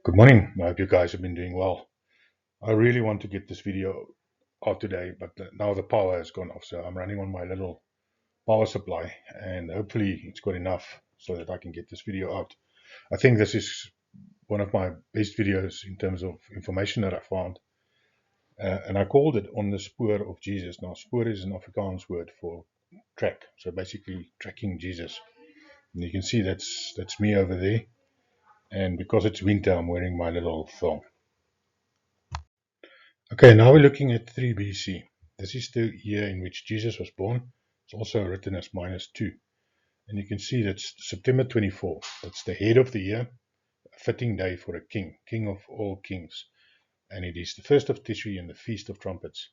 Good morning. I hope you guys have been doing well. I really want to get this video out today, but now the power has gone off, so I'm running on my little power supply, and hopefully it's got enough so that I can get this video out. I think this is one of my best videos in terms of information that I found, and I called it On the Spoor of Jesus. Now, spoor is an Afrikaans word for track, so basically tracking Jesus. And you can see that's me over there, and because it's winter, I'm wearing my little thong. Okay, now we're looking at 3 BC. This is the year in which Jesus was born. It's also written as -2. And you can see that's September 24. That's the head of the year, a fitting day for a king, king of all kings. And it is the first of Tishri and the Feast of Trumpets.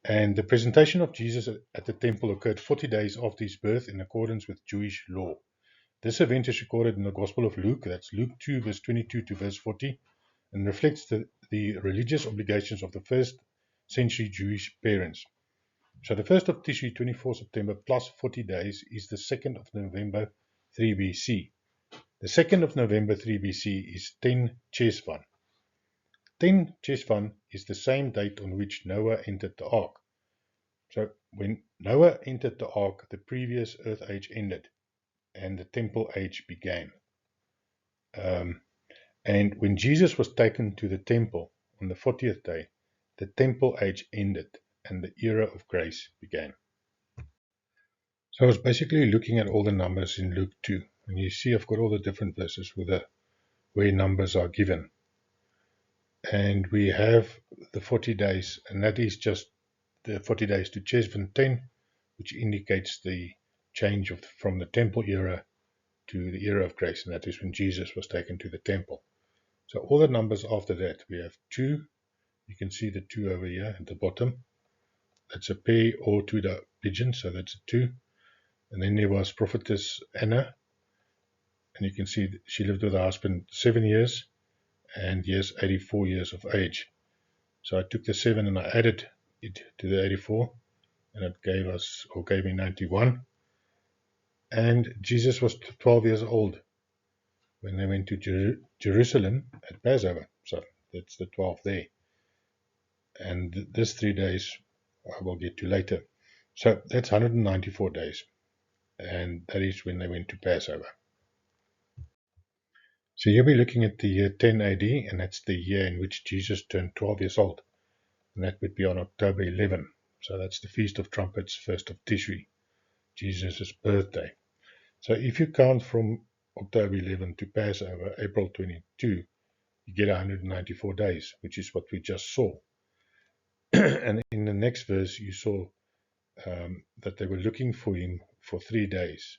And the presentation of Jesus at the temple occurred 40 days after his birth in accordance with Jewish law. This event is recorded in the Gospel of Luke, that's Luke 2, verse 22 to verse 40, and reflects the religious obligations of the first century Jewish parents. So the 1st of Tishri, 24 September, plus 40 days is the 2nd of November, 3 BC. The 2nd of November, 3 BC is 10 Chesvan. 10 Chesvan is the same date on which Noah entered the ark. So when Noah entered the ark, the previous earth age ended and the temple age began. And when Jesus was taken to the temple on the 40th day, the temple age ended and the era of grace began. So I was basically looking at all the numbers in Luke 2, and you see I've got all the different verses where numbers are given. And we have the 40 days, and that is just the 40 days to Chesvan 10, which indicates the change from the temple era to the era of grace, and that is when Jesus was taken to the temple. So all the numbers after that, we have 2. You can see the 2 over here at the bottom. That's a pair or to the pigeon, so that's a 2. And then there was prophetess Anna, and you can see she lived with her husband 7 years, and he is 84 years of age. So I took the 7 and I added it to the 84, and it gave me 91. And Jesus was 12 years old when they went to Jerusalem at Passover. So that's the 12 there. And this 3 days I will get to later. So that's 194 days. And that is when they went to Passover. So here we're looking at the year 10 AD, and that's the year in which Jesus turned 12 years old. And that would be on October 11. So that's the Feast of Trumpets, 1st of Tishri, Jesus' birthday. So if you count from October 11 to Passover, April 22, you get 194 days, which is what we just saw. And in the next verse, you saw that they were looking for him for 3 days.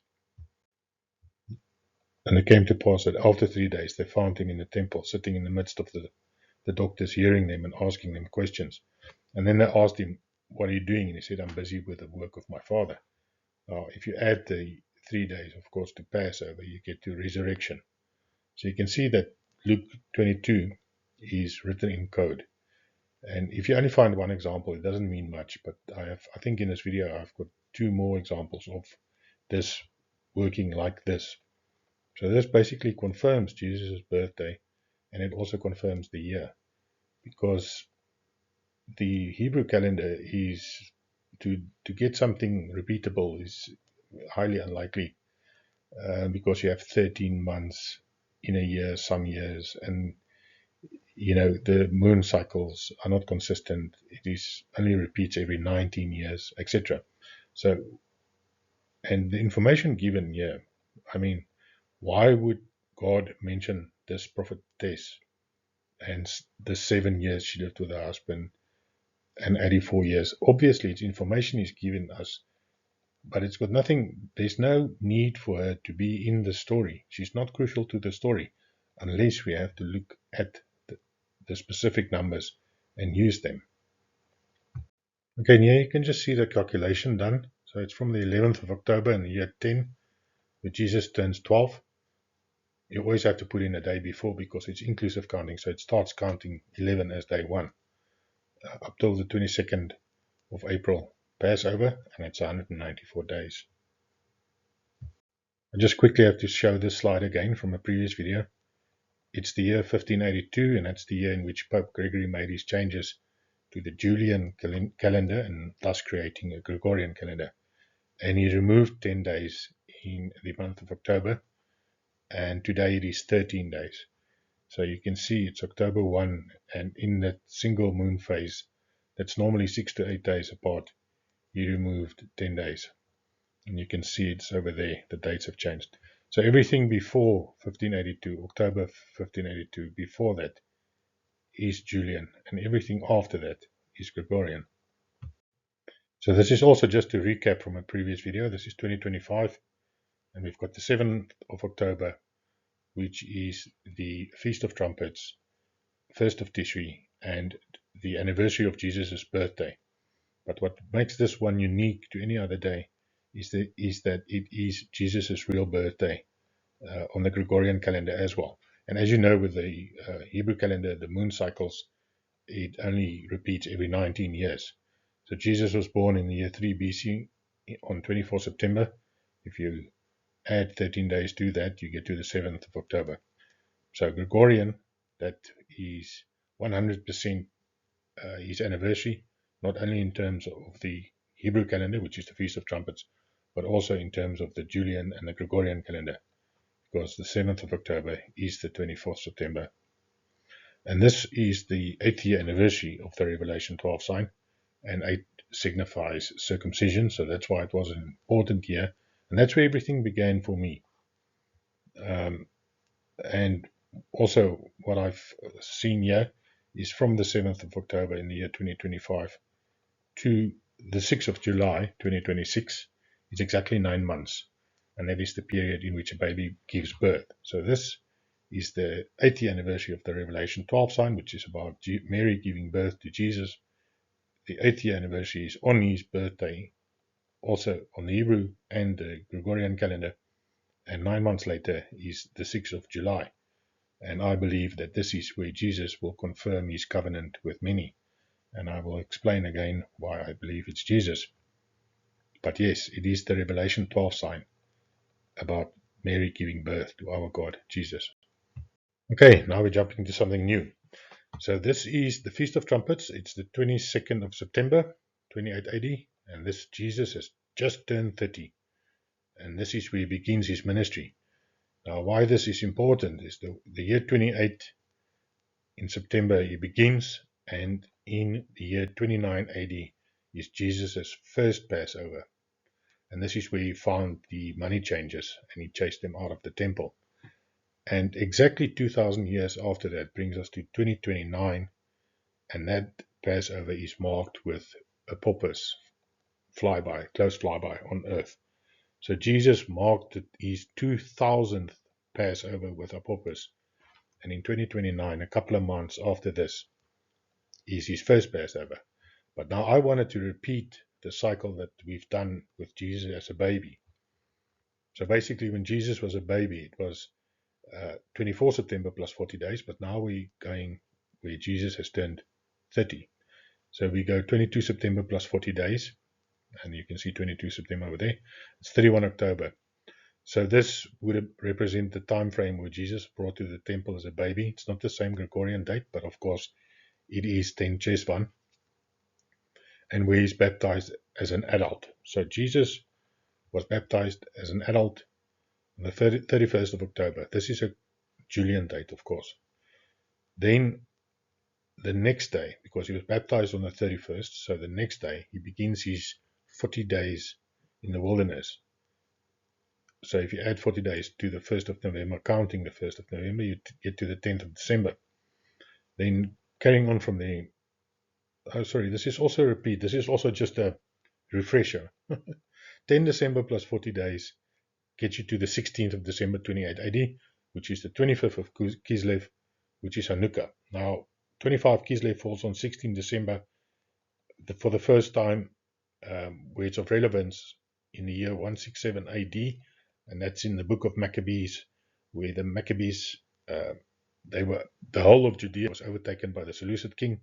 And it came to pass that after 3 days, they found him in the temple, sitting in the midst of the doctors, hearing them and asking them questions. And then they asked him, "What are you doing?" And he said, "I'm busy with the work of my Father." Now, if you add the 3 days, of course, to Passover, you get to resurrection. So you can see that Luke 22 is written in code. And if you only find one example, it doesn't mean much. But I think in this video, I've got 2 more examples of this working like this. So this basically confirms Jesus' birthday, and it also confirms the year, because the Hebrew calendar is to get something repeatable is highly unlikely, because you have 13 months in a year, some years, and the moon cycles are not consistent. It is only repeats every 19 years, etc. So, and the information given here, I mean, why would God mention this prophetess and the 7 years she lived with her husband and 84 years? Obviously, its information is given us, but it's got nothing. There's no need for her to be in the story. She's not crucial to the story unless we have to look at the specific numbers and use them. Okay, and here you can just see the calculation done. So it's from the 11th of October in the year 10, where Jesus turns 12. You always have to put in a day before because it's inclusive counting, so it starts counting 11 as day 1 up till the 22nd of April, Passover, and it's 194 days. I just quickly have to show this slide again from a previous video. it's the year 1582, and that's the year in which Pope Gregory made his changes to the Julian calendar and thus creating a Gregorian calendar. And he removed 10 days in the month of October, and today it is 13 days. So you can see it's October 1, and in that single moon phase, that's normally 6 to 8 days apart, he removed 10 days. And you can see it's over there, the dates have changed. So everything before 1582, October 1582, before that is Julian, and everything after that is Gregorian. So this is also just to recap from a previous video. This is 2025, and we've got the 7th of October, which is the Feast of Trumpets, 1st of Tishri, and the anniversary of Jesus' birthday. But what makes this one unique to any other day is that it is Jesus' real birthday on the Gregorian calendar as well. And as you know, with the Hebrew calendar, the moon cycles, it only repeats every 19 years. So Jesus was born in the year 3 BC on 24 September. If you add 13 days to that, you get to the 7th of October. So Gregorian, that is 100% his anniversary, not only in terms of the Hebrew calendar, which is the Feast of Trumpets, but also in terms of the Julian and the Gregorian calendar, because the 7th of October is the 24th September. And this is the 8th year anniversary of the Revelation 12 sign, and 8 signifies circumcision, so that's why it was an important year, and that's where everything began for me. And also what I've seen here is from the 7th of October in the year 2025 to the 6th of July 2026 is exactly 9 months, and that is the period in which a baby gives birth. So this is the 8th year anniversary of the Revelation 12 sign, which is about Mary giving birth to Jesus. The 8th year anniversary is on his birthday, also on the Hebrew and the Gregorian calendar, and 9 months later is the 6th of July. And I believe that this is where Jesus will confirm his covenant with many. And I will explain again why I believe it's Jesus. But yes, it is the Revelation 12 sign about Mary giving birth to our God, Jesus. Okay, now we're jumping into something new. So this is the Feast of Trumpets. It's the 22nd of September, 2880. And this Jesus has just turned 30. And this is where he begins his ministry. Now, why this is important is the year 28 in September he begins, and in the year 29 AD is Jesus' first Passover. And this is where he found the money changers and he chased them out of the temple. And exactly 2,000 years after that brings us to 2029, and that Passover is marked with a porpoise flyby, close flyby on earth. So Jesus marked his 2000th Passover with a porpoise, and in 2029, a couple of months after this, is his first Passover. But now I wanted to repeat the cycle that we've done with Jesus as a baby. So basically, when Jesus was a baby, it was 24 September plus 40 days, but now we're going where Jesus has turned 30. So we go 22 September plus 40 days, and you can see 22 September over there. It's 31 October. So this would represent the time frame where Jesus brought to the temple as a baby. It's not the same Gregorian date, but of course it is 10 Cheshvan, and where he's baptized as an adult. So Jesus was baptized as an adult on the 31st of October. This is a Julian date, of course. Then the next day, because he was baptized on the 31st, so the next day he begins his 40 days in the wilderness. So if you add 40 days to the 1st of November, counting the 1st of November, you get to the 10th of December. Then carrying on from there, this is also a repeat. This is also just a refresher. 10 December plus 40 days gets you to the 16th of December 28 AD, which is the 25th of Kislev, which is Hanukkah. Now, 25 Kislev falls on 16 December for the first time, where it's of relevance in the year 167 AD, and that's in the book of Maccabees, where the Maccabees, the whole of Judea was overtaken by the Seleucid king,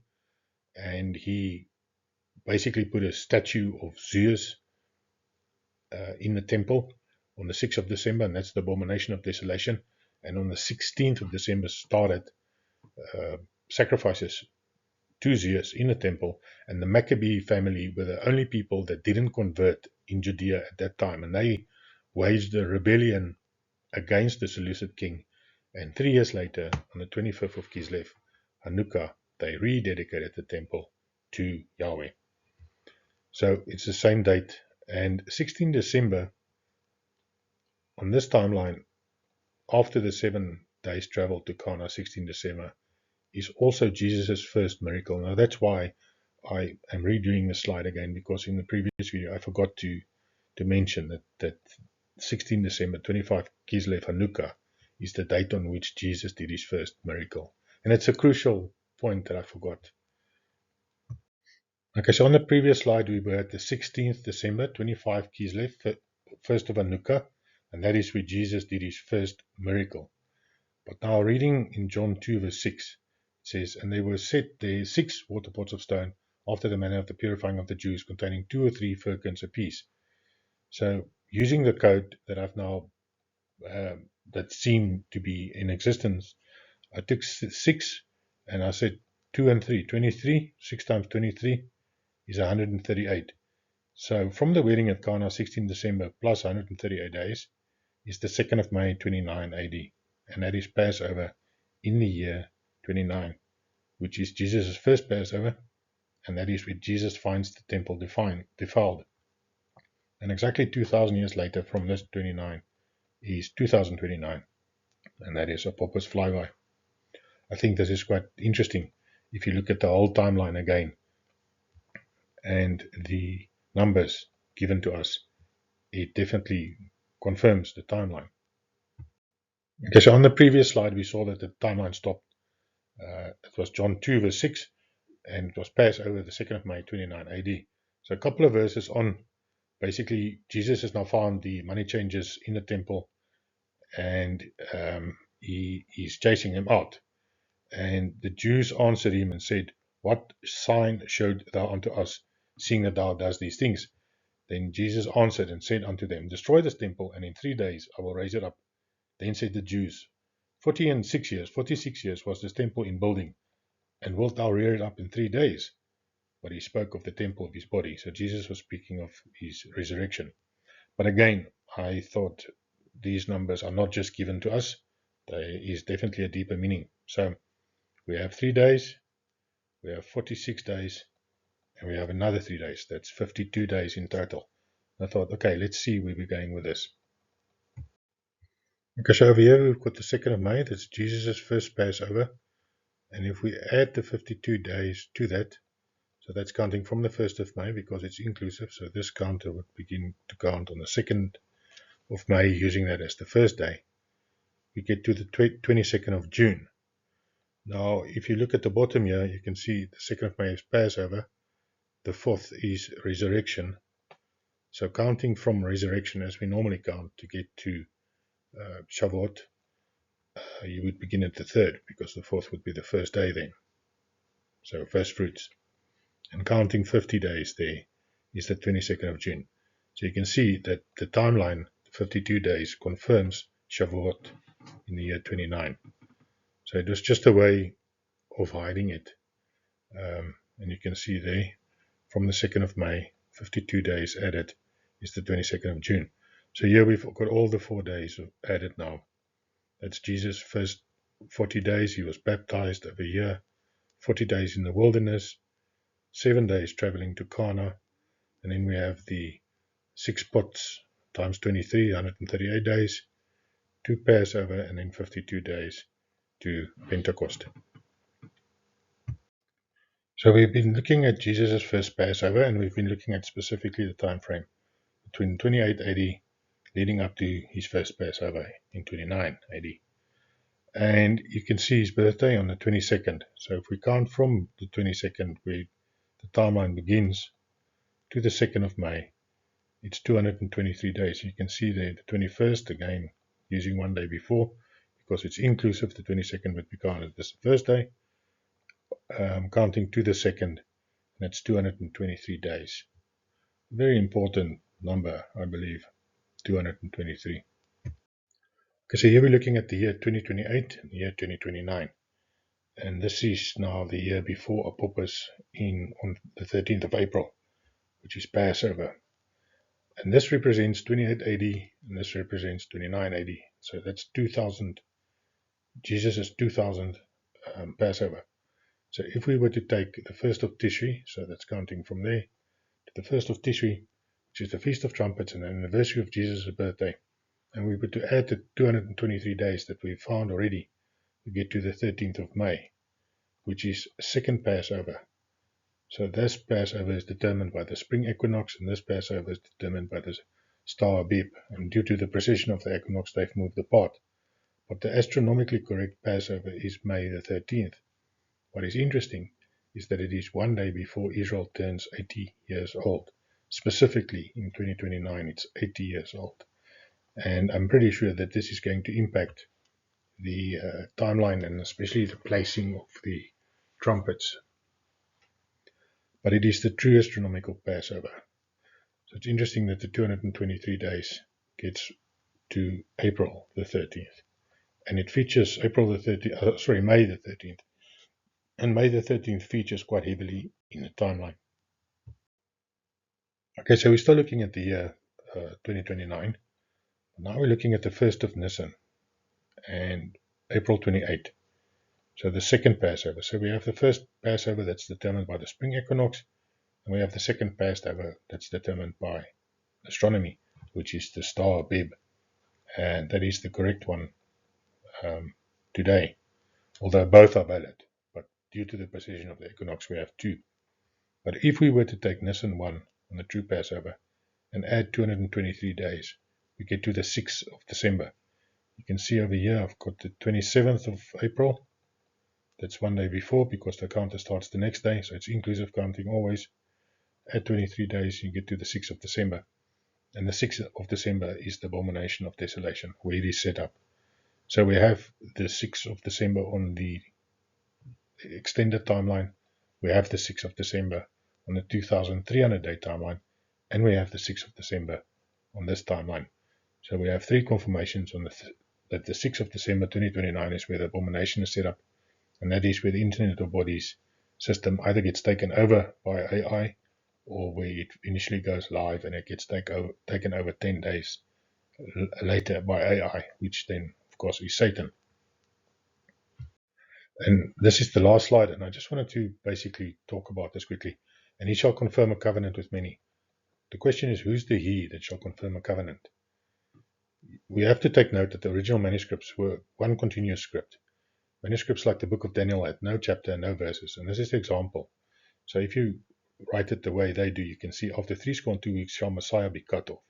and he basically put a statue of Zeus in the temple on the 6th of December, and that's the abomination of desolation. and on the 16th of December started sacrifices to Zeus in the temple, and the Maccabee family were the only people that didn't convert in Judea at that time, and they waged a rebellion against the Seleucid king, and 3 years later, on the 25th of Kislev, Hanukkah, they rededicated the temple to Yahweh. So it's the same date, and 16 December, on this timeline, after the 7 days travel to Cana, 16 December, is also Jesus' first miracle. Now that's why I am redoing the slide again, because in the previous video I forgot to mention that 16 December 25 Kislev Hanukkah is the date on which Jesus did his first miracle. And it's a crucial point that I forgot. Okay, so on the previous slide we were at the 16th December 25 Kislev, first of Hanukkah, and that is where Jesus did his first miracle. But now reading in John 2 verse 6, it says, "And there were set there 6 water pots of stone, after the manner of the purifying of the Jews, containing 2 or 3 firkins apiece." So using the code that I've now that seemed to be in existence, I took 6 and I said 2 and 3, 23. 6 times 23 is 138. So from the wedding at Cana, 16 December plus 138 days is the 2nd of May 29 AD, and that is Passover in the year 29, which is Jesus' first Passover, and that is when Jesus finds the temple defiled. And exactly 2,000 years later from this 29 is 2029, and that is Apopos flyby. I think this is quite interesting if you look at the whole timeline again and the numbers given to us. It definitely confirms the timeline. Okay, so on the previous slide we saw that the timeline stopped. It was John 2 verse 6, and it was Passover the 2nd of May 29 AD. So a couple of verses on, basically Jesus has now found the money changers in the temple, and he's chasing them out. And the Jews answered him and said, "What sign showed thou unto us, seeing that thou dost these things?" Then Jesus answered and said unto them, "Destroy this temple, and in 3 days I will raise it up." Then said the Jews, 46 years was this temple in building, and wilt thou rear it up in 3 days? But he spoke of the temple of his body. So Jesus was speaking of his resurrection. But again, I thought these numbers are not just given to us. There is definitely a deeper meaning. So we have 3 days, we have 46 days, and we have another 3 days. That's 52 days in total. I thought, okay, let's see where we're going with this. Okay, so over here we've got the 2nd of May. That's Jesus' first Passover. And if we add the 52 days to that, so that's counting from the 1st of May because it's inclusive. So this counter would begin to count on the 2nd of May, using that as the first day. We get to the 22nd of June. Now, if you look at the bottom here, you can see the 2nd of May is Passover. The 4th is resurrection. So counting from resurrection as we normally count to get to Shavuot, you would begin at the 3rd because the 4th would be the first day then. So first fruits. And counting 50 days there is the 22nd of June. So you can see that the timeline, 52 days, confirms Shavuot in the year 29. So it was just a way of hiding it. And you can see there, from the 2nd of May, 52 days added is the 22nd of June. So here we've got all the 4 days added now. That's Jesus' first 40 days. He was baptized over here. 40 days in the wilderness. 7 days traveling to Cana. And then we have the 6 pots times 23, 138 days. 2 Passover, and then 52 days to Pentecost. So we've been looking at Jesus' first Passover, and we've been looking at specifically the time frame between 28 AD leading up to his first Passover in 29 AD. And you can see his birthday on the 22nd. So if we count from the 22nd, where the timeline begins, to the 2nd of May, it's 223 days. You can see there the 21st, again, using 1 day before, because it's inclusive. The 22nd would be counted as the first day, counting to the 2nd, and that's 223 days. Very important number, I believe, 223. Okay, so here we're looking at the year 2028 and the year 2029. And this is now the year before Apophis on the 13th of April, which is Passover. And this represents 28 AD, and this represents 29 AD. So that's 2000. Jesus is 2000 Passover. So if we were to take the 1st of Tishri, so that's counting from there to the 1st of Tishri, which is the Feast of Trumpets and the anniversary of Jesus' birthday, and we were to add the 223 days that we've found already, we get to the 13th of May, which is second Passover. So this Passover is determined by the spring equinox, and this Passover is determined by the star Abib. And due to the precession of the equinox, they've moved apart. But the astronomically correct Passover is May the 13th. What is interesting is that it is one day before Israel turns 80 years old. Specifically, in 2029, it's 80 years old. And I'm pretty sure that this is going to impact the timeline and especially the placing of the trumpets. But it is the true astronomical Passover. So it's interesting that the 223 days gets to April the 13th. And it features May the 13th. And May the 13th features quite heavily in the timeline. Okay, so we're still looking at the year 2029. Now we're looking at the 1st of Nisan and April 28. So the second Passover. So we have the first Passover that's determined by the spring equinox, and we have the second Passover that's determined by astronomy, which is the star Abib, and that is the correct one today, although both are valid. But due to the precision of the equinox, we have two. But if we were to take Nisan 1 on the true Passover and add 223 days, we get to the 6th of December. You can see over here I've got the 27th of April. That's one day before because the counter starts the next day, so it's inclusive counting always. Add 23 days, you get to the 6th of December. And the 6th of December is the abomination of desolation, where it is set up. So we have the 6th of December on the extended timeline, we have the 6th of December on the 2300-day timeline, and we have the 6th of December on this timeline. So we have three confirmations on that the 6th of December 2029 is where the abomination is set up, and that is where the Internet of Bodies system either gets taken over by AI or where it initially goes live and it gets taken over 10 days later by AI, which then, of course, is Satan. And this is the last slide, and I just wanted to basically talk about this quickly. And he shall confirm a covenant with many. The question is, who's the he that shall confirm a covenant? We have to take note that the original manuscripts were one continuous script. Manuscripts like the Book of Daniel had no chapter and no verses, and this is the example. So if you write it the way they do, you can see after 2 weeks shall Messiah be cut off.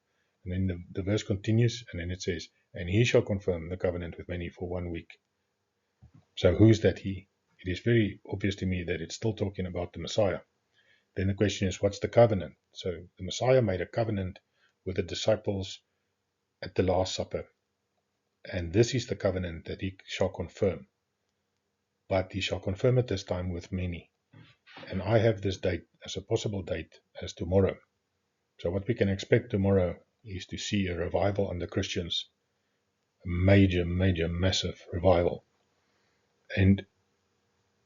And then the verse continues, and then it says, and he shall confirm the covenant with many for 1 week. So who's that he? It is very obvious to me that it's still talking about the Messiah. Then the question is, what's the covenant? So the Messiah made a covenant with the disciples at the Last Supper. And this is the covenant that he shall confirm. But he shall confirm it this time with many. And I have this date as a possible date as tomorrow. So what we can expect tomorrow is to see a revival under Christians. A major, massive revival. And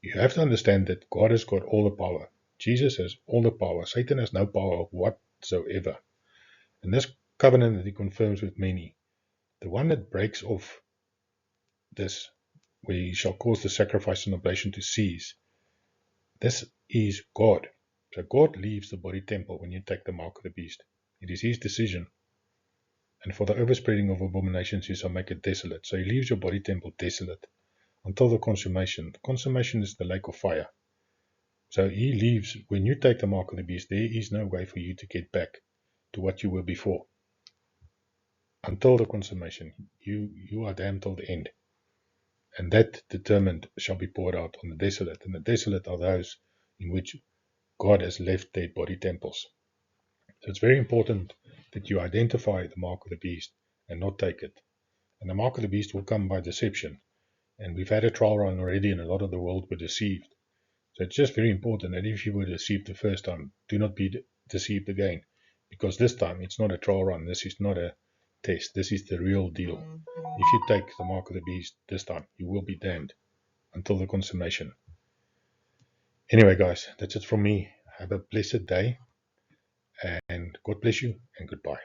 you have to understand that God has got all the power. Jesus has all the power. Satan has no power whatsoever. And this covenant that he confirms with many, the one that breaks off this, where he shall cause the sacrifice and oblation to cease, this is God. So God leaves the body temple when you take the mark of the beast. It is his decision. And for the overspreading of abominations, you shall make it desolate. So he leaves your body temple desolate until the consummation. The consummation is the lake of fire. So he leaves, when you take the mark of the beast, there is no way for you to get back to what you were before. Until the consummation, you are damned till the end. And that determined shall be poured out on the desolate. And the desolate are those in which God has left their body temples. So it's very important that you identify the mark of the beast and not take it. And the mark of the beast will come by deception. And we've had a trial run already, and a lot of the world were deceived. So it's just very important that if you were deceived the first time, do not be deceived again. Because this time it's not a trial run. This is not a test. This is the real deal. If you take the mark of the beast this time, you will be damned until the consummation. Anyway, guys, that's it from me. Have a blessed day, and God bless you, and goodbye.